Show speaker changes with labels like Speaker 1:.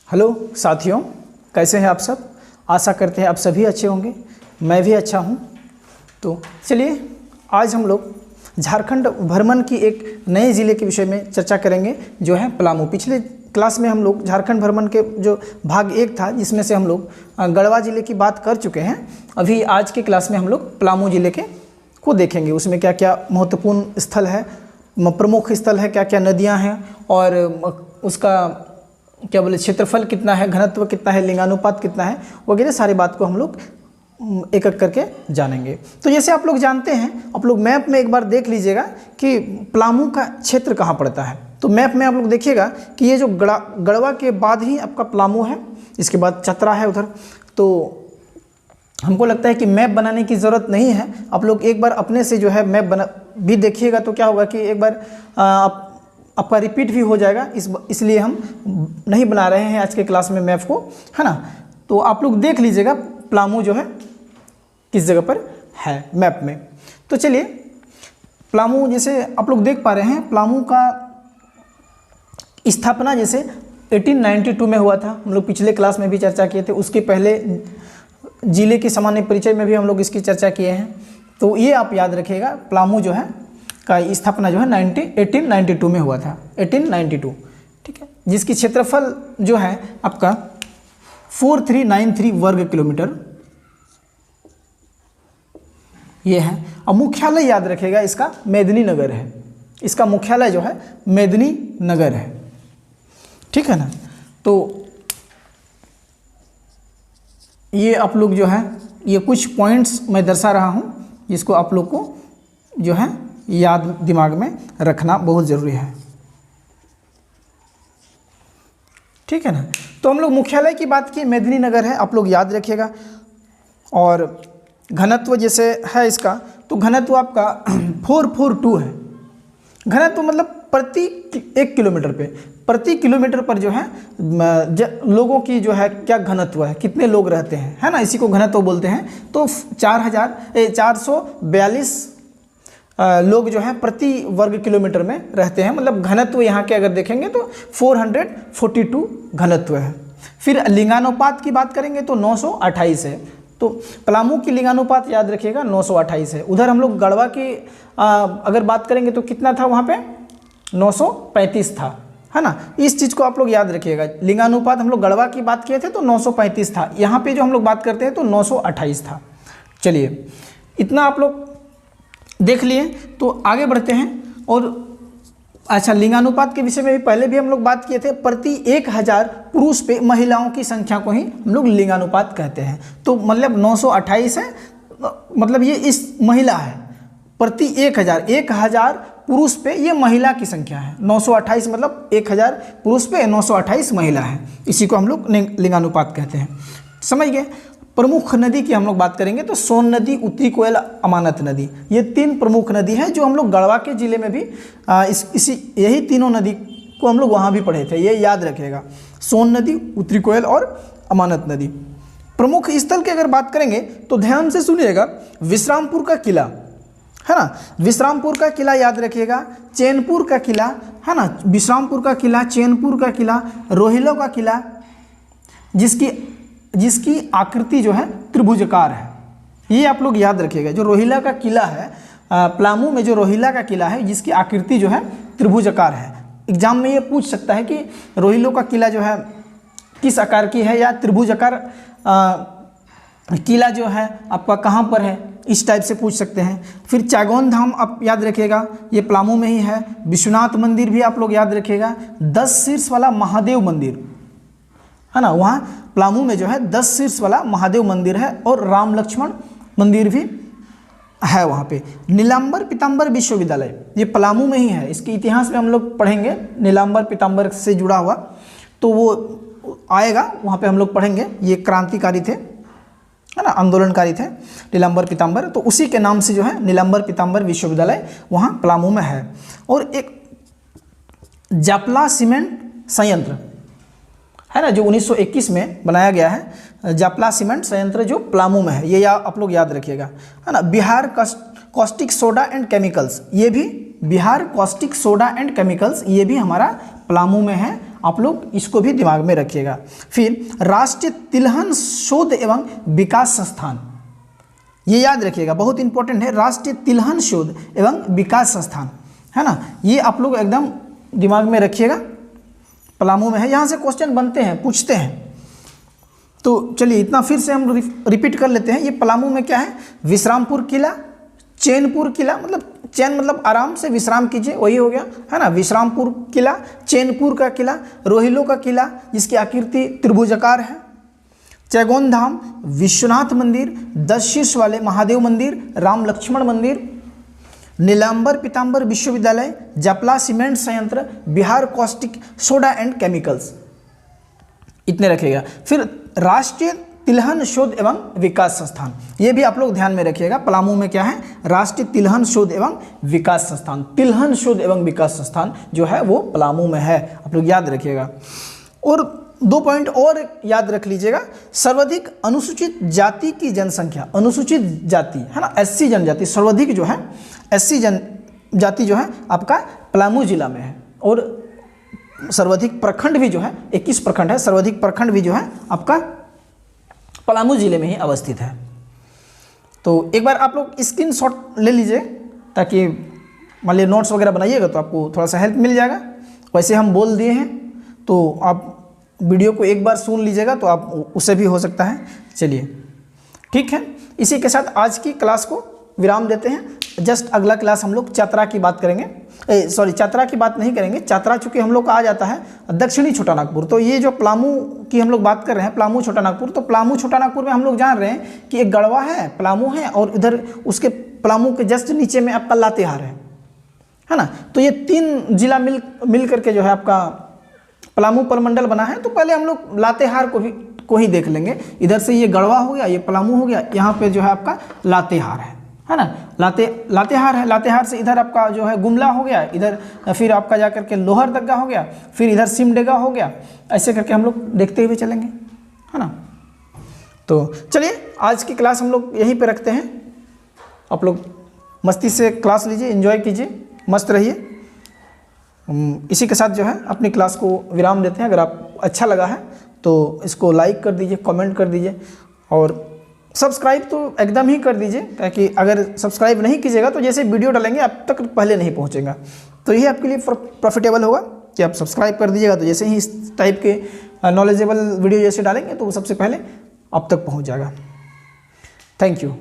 Speaker 1: Hello साथियों, कैसे हैं आप सब। आशा करते हैं आप सभी अच्छे होंगे, मैं भी अच्छा हूं। तो चलिए आज हम लोग झारखंड भ्रमण की एक नए ज़िले के विषय में चर्चा करेंगे, जो है पलामू। पिछले क्लास में हम लोग झारखंड भ्रमण के जो भाग 1 था, जिसमें से हम लोग गढ़वा ज़िले की बात कर चुके हैं। अभी आज के क्लास में हम लोग पलामू ज़िले के को देखेंगे। उसमें क्या क्या महत्वपूर्ण स्थल है, प्रमुख स्थल है, क्या क्या नदियाँ हैं और उसका क्या बोले क्षेत्रफल कितना है, घनत्व कितना है, लिंगानुपात कितना है, वगैरह सारी बात को हम लोग एक एक करके जानेंगे। तो जैसे आप लोग जानते हैं, आप लोग मैप में एक बार देख लीजिएगा कि पलामू का क्षेत्र कहाँ पड़ता है। तो मैप में आप लोग देखिएगा कि ये जो गढ़वा के बाद ही आपका पलामू है, इसके बाद चतरा है उधर। तो हमको लगता है कि मैप बनाने की ज़रूरत नहीं है, आप लोग एक बार अपने से जो है मैप बना भी देखिएगा, तो क्या होगा कि एक बार आपका रिपीट भी हो जाएगा। इसलिए हम नहीं बना रहे हैं आज के क्लास में मैप को, है ना। तो आप लोग देख लीजिएगा पलामू जो है किस जगह पर है मैप में। तो चलिए पलामू, जैसे आप लोग देख पा रहे हैं, पलामू का स्थापना जैसे 1892 में हुआ था। हम लोग पिछले क्लास में भी चर्चा किए थे। उसके पहले जिले के सामान्य परिचय में भी हम लोग इसकी चर्चा किए हैं। तो ये आप याद रखिएगा, पलामू जो है का स्थापना जो है 1892 में हुआ था, 1892, ठीक है। जिसकी क्षेत्रफल जो है आपका 4393 वर्ग किलोमीटर ये है। और मुख्यालय याद रखिएगा इसका मेदिनी नगर है। इसका मुख्यालय जो है मेदिनी नगर है, ठीक है ना। तो ये आप लोग जो है, ये कुछ पॉइंट्स मैं दर्शा रहा हूँ, जिसको आप लोग को जो है याद दिमाग में रखना बहुत ज़रूरी है, ठीक है ना। तो हम लोग मुख्यालय की बात की, मेदिनी नगर है, आप लोग याद रखिएगा। और घनत्व जैसे है इसका, तो घनत्व आपका 442 है। घनत्व मतलब प्रति 1 किलोमीटर पे, प्रति किलोमीटर पर जो है लोगों की जो है क्या घनत्व है, कितने लोग रहते हैं, है ना, इसी को घनत्व बोलते हैं। तो 442 लोग जो हैं प्रति वर्ग किलोमीटर में रहते हैं। मतलब घनत्व यहाँ के अगर देखेंगे तो 442 घनत्व है। फिर लिंगानुपात की बात करेंगे तो 928 है। तो पलामू की लिंगानुपात याद रखिएगा 928 है। उधर हम लोग गढ़वा की अगर बात करेंगे तो कितना था, वहाँ पे 935 था, है ना। इस चीज़ को आप लोग याद रखिएगा। लिंगानुपात हम लोग गढ़वा की बात किए थे तो 935 था, यहाँ पे जो हम लोग बात करते हैं तो 928 था। चलिए इतना आप लोग देख लिए, तो आगे बढ़ते हैं। और अच्छा, लिंगानुपात के विषय में भी पहले भी हम लोग बात किए थे। प्रति 1000 पुरुष पे महिलाओं की संख्या को ही हम लोग लिंगानुपात कहते हैं। तो मतलब 928 है, मतलब ये इस महिला है। प्रति 1000 पुरुष पे ये महिला की संख्या है। 928 मतलब 1000 पुरुष पे 928 महिला है। इसी को हम लोग लिंगानुपात कहते हैं, समझ गए। प्रमुख नदी की हम लोग बात करेंगे तो सोन नदी, उत्तरी कोयल, अमानत नदी, ये 3 प्रमुख नदी हैं जो हम लोग गढ़वा के ज़िले में भी यही तीनों नदी को हम लोग वहाँ भी पढ़े थे, ये याद रखिएगा। सोन नदी, उत्तरी कोयल और अमानत नदी। प्रमुख स्थल की अगर बात करेंगे तो ध्यान से सुनिएगा, विश्रामपुर का किला है ना, विश्रामपुर का किला याद रखिएगा। चैनपुर का किला है ना, विश्रामपुर का किला, चैनपुर का किला, रोहिलो का किला, जिसकी आकृति जो है त्रिभुजाकार है। ये आप लोग याद रखिएगा। जो रोहिला का किला है, पलामू में जो रोहिला का किला है, जिसकी आकृति जो है त्रिभुजाकार है। एग्जाम में ये पूछ सकता है कि रोहिलो का किला जो है किस आकार की है, या त्रिभुजाकार किला जो है आपका कहाँ पर है, इस टाइप से पूछ सकते हैं। फिर चागौन धाम आप याद रखिएगा, ये पलामू में ही है। विश्वनाथ मंदिर भी आप लोग याद रखिएगा। 10 शीर्ष वाला महादेव मंदिर है ना, वहाँ पलामू में जो है 10 शीर्ष वाला महादेव मंदिर है। और राम लक्ष्मण मंदिर भी है वहाँ पे। नीलांबर पीताम्बर विश्वविद्यालय ये पलामू में ही है। इसके इतिहास में हम लोग पढ़ेंगे, नीलांबर पीताम्बर से जुड़ा हुआ, तो वो आएगा, वहाँ पे हम लोग पढ़ेंगे। ये क्रांतिकारी थे, है ना, आंदोलनकारी थे नीलांबर पीताम्बर, तो उसी के नाम से जो है नीलांबर पीताम्बर विश्वविद्यालय वहाँ पलामू में है। और एक जापला सीमेंट संयंत्र है ना, जो 1921 में बनाया गया है। जापला सीमेंट संयंत्र जो पलामू में है, ये आप लोग याद रखिएगा, है ना। Bihar caustic soda and chemicals, ये भी Bihar caustic soda and chemicals, ये भी हमारा पलामू में है। आप लोग इसको भी दिमाग में रखिएगा। फिर राष्ट्रीय तिलहन शोध एवं विकास संस्थान, ये याद रखिएगा, बहुत इंपॉर्टेंट है। राष्ट्रीय तिलहन शोध एवं विकास संस्थान है ना, ये आप लोग एकदम दिमाग में रखिएगा, पलामू में है। यहाँ से क्वेश्चन बनते हैं, पूछते हैं। तो चलिए इतना फिर से हम रिपीट कर लेते हैं। ये पलामू में क्या है, विश्रामपुर किला, चैनपुर किला, मतलब चैन मतलब आराम से विश्राम कीजिए, वही हो गया है ना, विश्रामपुर किला, चैनपुर का किला, रोहिलो का किला जिसकी आकृति त्रिभुजाकार है, चैगोन धाम, विश्वनाथ मंदिर, 10 शीर्ष वाले महादेव मंदिर, राम लक्ष्मण मंदिर, नीलांबर पीतांबर विश्वविद्यालय, जपला सीमेंट संयंत्र, Bihar caustic soda and chemicals, इतने रखिएगा। फिर राष्ट्रीय तिलहन शोध एवं विकास संस्थान, ये भी आप लोग ध्यान में रखिएगा। पलामू में क्या है, राष्ट्रीय तिलहन शोध एवं विकास संस्थान, तिलहन शोध एवं विकास संस्थान जो है वो पलामू में है, आप लोग याद रखिएगा। और 2 पॉइंट और याद रख लीजिएगा, सर्वाधिक अनुसूचित जाति की जनसंख्या, अनुसूचित जाति है ना, एससी जनजाति, सर्वाधिक जो है एससी जनजाति जो है आपका पलामू जिला में है। और सर्वाधिक प्रखंड भी जो है 21 प्रखंड है, सर्वाधिक प्रखंड भी जो है आपका पलामू जिले में ही अवस्थित है। तो एक बार आप लोग स्क्रीनशॉट ले लीजिए ताकि मान लीजिए नोट्स वगैरह बनाइएगा तो आपको थोड़ा सा हेल्प मिल जाएगा। वैसे हम बोल दिए हैं तो आप वीडियो को एक बार सुन लीजिएगा तो आप उससे भी हो सकता है। चलिए ठीक है, इसी के साथ आज की क्लास को विराम देते हैं। जस्ट अगला क्लास हम लोग चतरा की बात करेंगे, चतरा की बात नहीं करेंगे। चतरा चूँकि हम लोग का आ जाता है दक्षिणी छोटा नागपुर, तो ये जो पलामू की हम लोग बात कर रहे हैं, पलामू छोटा नागपुर, तो पलामू छोटा नागपुर में हम लोग जान रहे हैं कि एक गढ़वा है, पलामू है, और इधर उसके पलामू के जस्ट नीचे में आपका लातेहार है ना। तो ये 3 जिला मिल करके जो है आपका पलामू प्रमंडल बना है। तो पहले हम लोग लातेहार को ही देख लेंगे। इधर से ये गढ़वा हो गया, ये पलामू हो गया, यहाँ पे जो है आपका लातेहार है ना, लातेहार है। लातेहार से इधर आपका जो है गुमला हो गया, इधर फिर आपका जा करके लोहरदगा हो गया, फिर इधर सिमडेगा हो गया, ऐसे करके हम लोग देखते हुए चलेंगे है ना। तो चलिए आज की क्लास हम लोग यहीं पे रखते हैं। आप लोग मस्ती से क्लास लीजिए, एंजॉय कीजिए, मस्त रहिए। इसी के साथ जो है अपनी क्लास को विराम देते हैं। अगर आप अच्छा लगा है तो इसको लाइक कर दीजिए, कमेंट कर दीजिए और सब्सक्राइब तो एकदम ही कर दीजिए, ताकि अगर सब्सक्राइब नहीं कीजिएगा तो जैसे वीडियो डालेंगे आप तक पहले नहीं पहुंचेगा। तो यही आपके लिए प्रॉफिटेबल होगा कि आप सब्सक्राइब कर दीजिएगा, तो जैसे ही इस टाइप के नॉलेजेबल वीडियो जैसे डालेंगे तो वो सबसे पहले आप तक पहुंच जाएगा। Thank you.